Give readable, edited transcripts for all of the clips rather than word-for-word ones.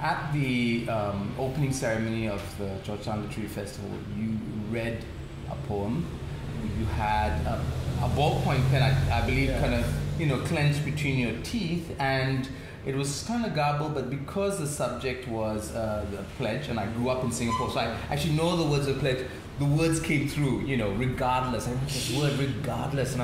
at the opening ceremony of the Georgetown Literary Festival, you read a poem. You had a ballpoint pen, I believe, kind of, clenched between your teeth, and it was kind of garbled, but because the subject was the pledge, and I grew up in Singapore, so I actually know the words of the pledge. The words came through, regardless. I remember this word, regardless,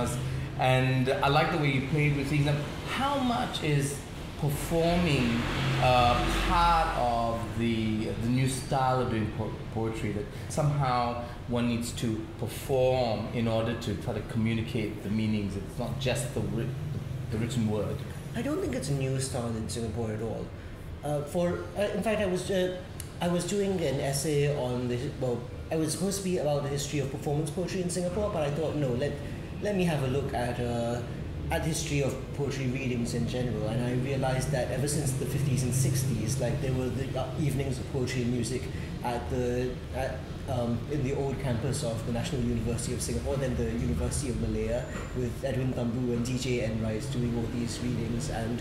and I like the way you played with things. How much is performing part of the new style of doing poetry, that somehow one needs to perform in order to try to communicate the meanings? It's not just the written word. I don't think it's a new style in Singapore at all. In fact, I was doing an essay on it was supposed to be about the history of performance poetry in Singapore, but I thought, no, let me have a look at the history of poetry readings in general, and I realized that ever since the 50s and 60s, like there were the evenings of poetry and music in the old campus of the National University of Singapore, then the University of Malaya, with Edwin Tambu and DJ Enright doing all these readings, and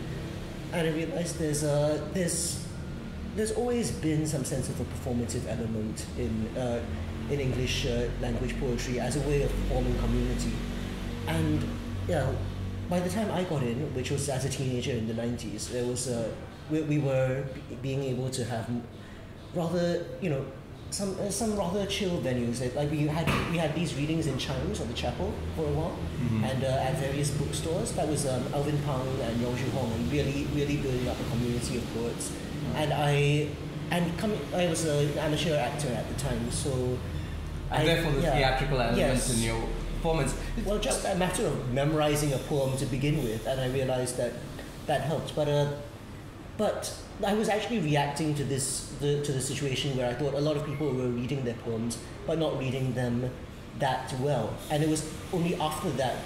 I realized there's always been some sense of a performative element in English language poetry as a way of forming community. And by the time I got in, which was as a teenager in the 90s, there was we were being able to have rather some rather chill venues. Like we had these readings in Chimes or the chapel for a while, and at various bookstores. That was Alvin Pang and Yong Shu Hong, and really building up a community of poets. And I was an amateur actor at the time, so therefore the theatrical elements in your performance. Well, just a matter of memorizing a poem to begin with, and I realized that helped. But I was actually reacting to the situation where I thought a lot of people were reading their poems, but not reading them that well. And it was only after that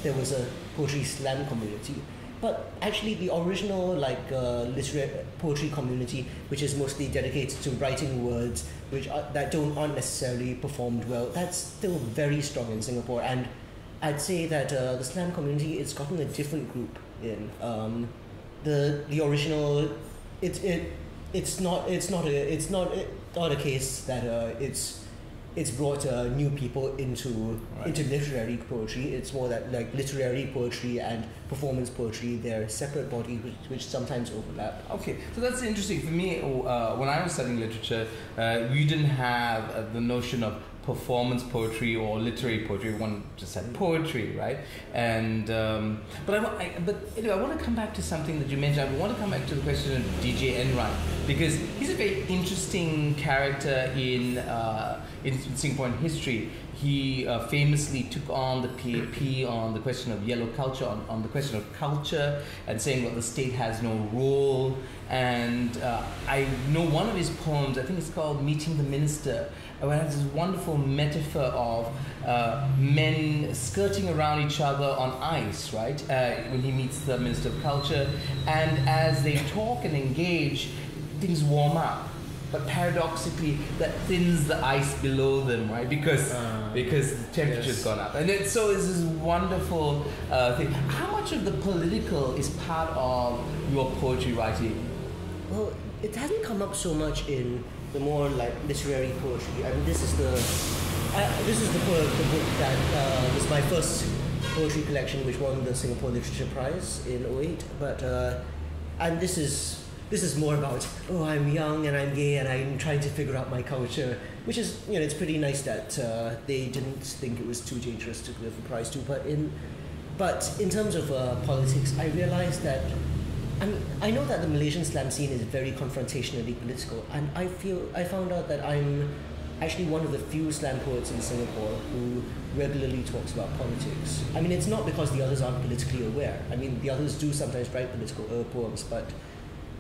there was a poetry slam community. But actually, the original literary poetry community, which is mostly dedicated to writing words that aren't necessarily performed well, that's still very strong in Singapore. And I'd say that the slam community, it's gotten a different group in. The original, it's not a case that it's brought new people into literary poetry. It's more that like literary poetry and performance poetry, they're separate bodies which sometimes overlap. Okay, so that's interesting. For me, when I was studying literature, we didn't have the notion of performance poetry or literary poetry. One just said poetry, right? And but anyway, I want to come back to something that you mentioned. I want to come back to the question of DJ Enright, because he's a very interesting character in Singaporean history. He famously took on the PAP on the question of yellow culture, on the question of culture, and saying that the state has no role. And I know one of his poems, I think it's called Meeting the Minister, where it has this wonderful metaphor of men skirting around each other on ice, right? When he meets the Minister of Culture. And as they talk and engage, things warm up. But paradoxically, that thins the ice below them, right? Because the temperature's gone up. And so it's this wonderful thing. How much of the political is part of your poetry writing? Well, it hasn't come up so much in the more like literary poetry. I mean, this is the book that was my first poetry collection, which won the Singapore Literature Prize in '08. But and this is more about, I'm young and I'm gay and I'm trying to figure out my culture, which is, it's pretty nice that they didn't think it was too dangerous to give the prize to. But in terms of politics, I realized that, I know that the Malaysian slam scene is very confrontationally political, and I found out that I'm actually one of the few slam poets in Singapore who regularly talks about politics. I mean, it's not because the others aren't politically aware. I mean, the others do sometimes write political poems, but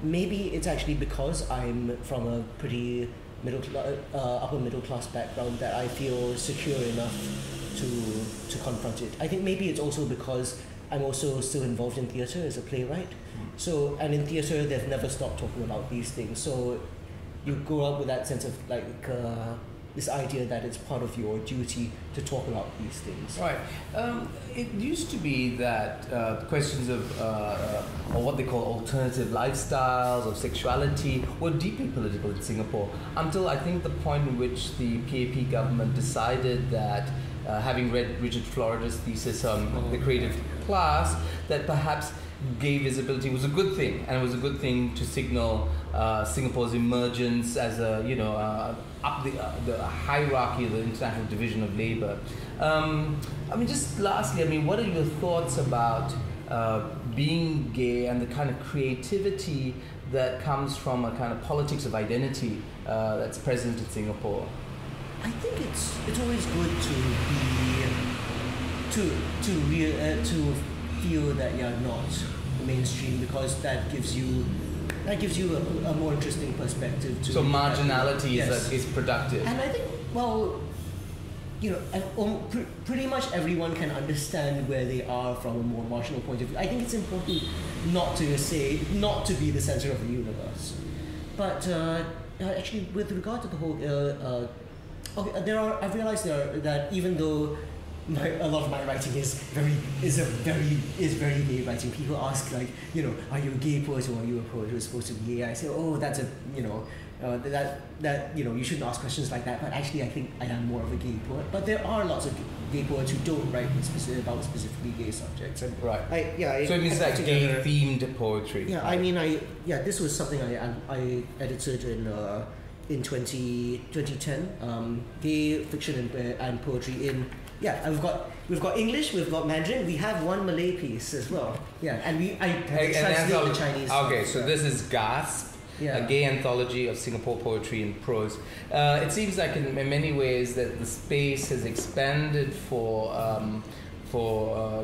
maybe it's actually because I'm from a pretty upper middle class background that I feel secure enough to confront it. I think maybe it's also because I'm also still involved in theatre as a playwright. So, and in theatre, they've never stopped talking about these things. So you grow up with that sense of this idea that it's part of your duty to talk about these things. Right. It used to be that questions of or what they call alternative lifestyles, of sexuality, were deeply political in Singapore, until I think the point in which the PAP government decided that, having read Richard Florida's thesis on the creative class, that perhaps gay visibility was a good thing, and it was a good thing to signal Singapore's emergence as a, up the hierarchy of the international division of labour. Just lastly, what are your thoughts about being gay and the kind of creativity that comes from a kind of politics of identity that's present in Singapore? I think it's always good to feel that you're not mainstream, because that gives you a more interesting perspective. So marginality is productive. And I think, pretty much everyone can understand where they are from a more marginal point of view. I think it's important not to be the center of the universe. But actually, with regard to the whole, I've realized that even though a lot of my writing is very gay writing. People ask, like, are you a gay poet, or are you a poet who's supposed to be gay? I say, that's you shouldn't ask questions like that. But actually, I think I am more of a gay poet. But there are lots of gay poets who don't write about specifically gay subjects. And right. So it means like gay themed poetry. Yeah. This was something I edited in 2010. Gay fiction and poetry in. Yeah, we've got English, we've got Mandarin, we have one Malay piece as well. Yeah, and I translate the Chinese. Okay, so this is Gasp, a gay anthology of Singapore poetry in prose. It seems like in many ways that the space has expanded for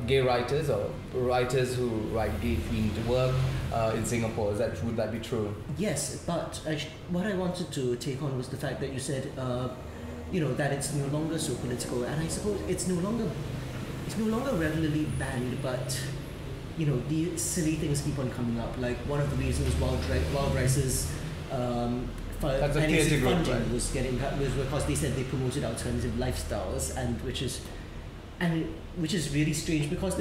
gay writers, or writers who write gay-themed work in Singapore. Would that be true? Yes, but what I wanted to take on was the fact that you said. That it's no longer so political, and I suppose it's no longer regularly banned, but the silly things keep on coming up. Like, one of the reasons Wild Rice's funding was getting cut was because they said they promoted alternative lifestyles, and which is really strange, because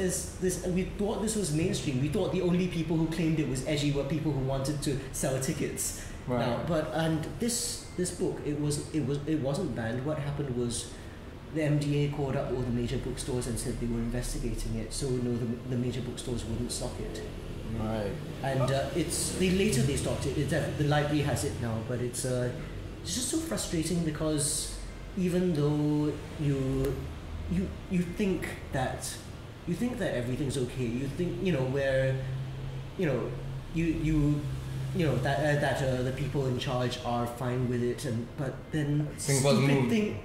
we thought this was mainstream. We thought the only people who claimed it was edgy were people who wanted to sell tickets. Right. Now, this book, it wasn't banned. What happened was the MDA called up all the major bookstores and said they were investigating it. So no, the major bookstores wouldn't stock it. Right. And they stopped it. The library has it now, but it's just so frustrating, because even though you think that everything's okay, you think that the people in charge are fine with it, but then stupid thing.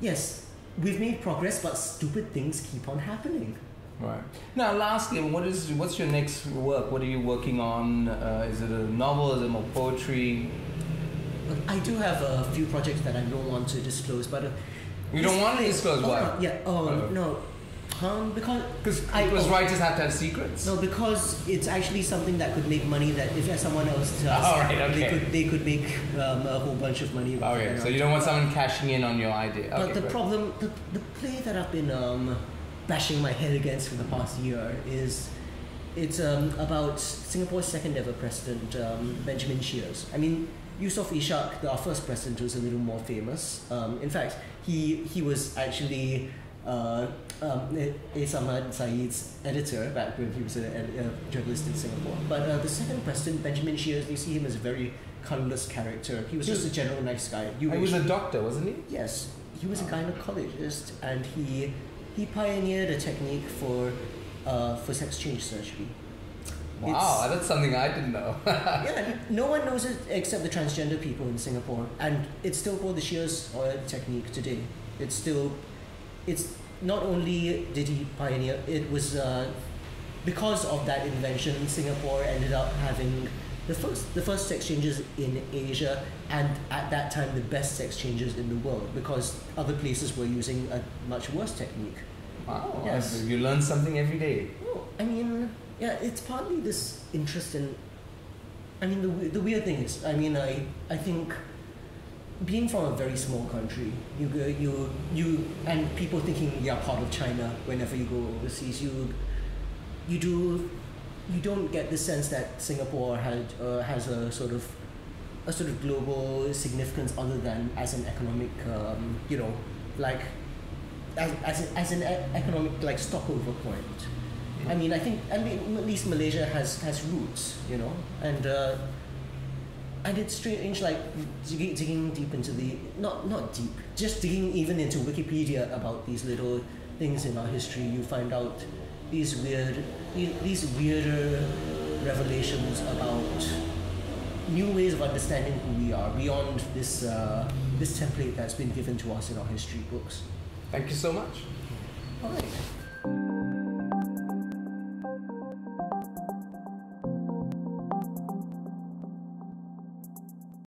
Yes, we've made progress, but stupid things keep on happening. Right. Now, lastly, what's your next work? What are you working on? Is it a novel? Is it more poetry? I do have a few projects that I don't want to disclose, but you don't want to disclose why? No. Because writers have to have secrets. No, because it's actually something that could make money. That if someone else does, they could make a whole bunch of money. Okay, so you don't want someone cashing in on your idea. But the problem, the play that I've been bashing my head against for the past year is it's about Singapore's second ever president, Benjamin Shears. I mean, Yusof Ishak, our first president, was a little more famous. In fact, he was actually Ahmad Saeed's editor back when he was a journalist in Singapore. But the second president, Benjamin Shears, you see him as a very colourless character. He was just a general nice guy. He was a doctor, wasn't he? Yes, he was a gynecologist, and he pioneered a technique for sex change surgery. Wow, that's something I didn't know. Yeah, no one knows it except the transgender people in Singapore, and it's still called the Shears technique today. It's not only did he pioneer, it was because of that invention, Singapore ended up having the first sex changes in Asia, and at that time the best sex changes in the world, because other places were using a much worse technique. Wow, yes. You learn something every day. Well, I mean, yeah, it's partly this interest in. I mean, the weird thing is, I mean, I think being from a very small country, you and people thinking you're part of China whenever you go overseas, you don't get the sense that Singapore has a sort of global significance other than as an economic, like as an economic like stopover point. I mean, I think at least Malaysia has roots, and it's strange, like digging deep into not deep, just digging even into Wikipedia about these little things in our history. You find out these weirder revelations about new ways of understanding who we are beyond this template that's been given to us in our history books. Thank you so much. All right.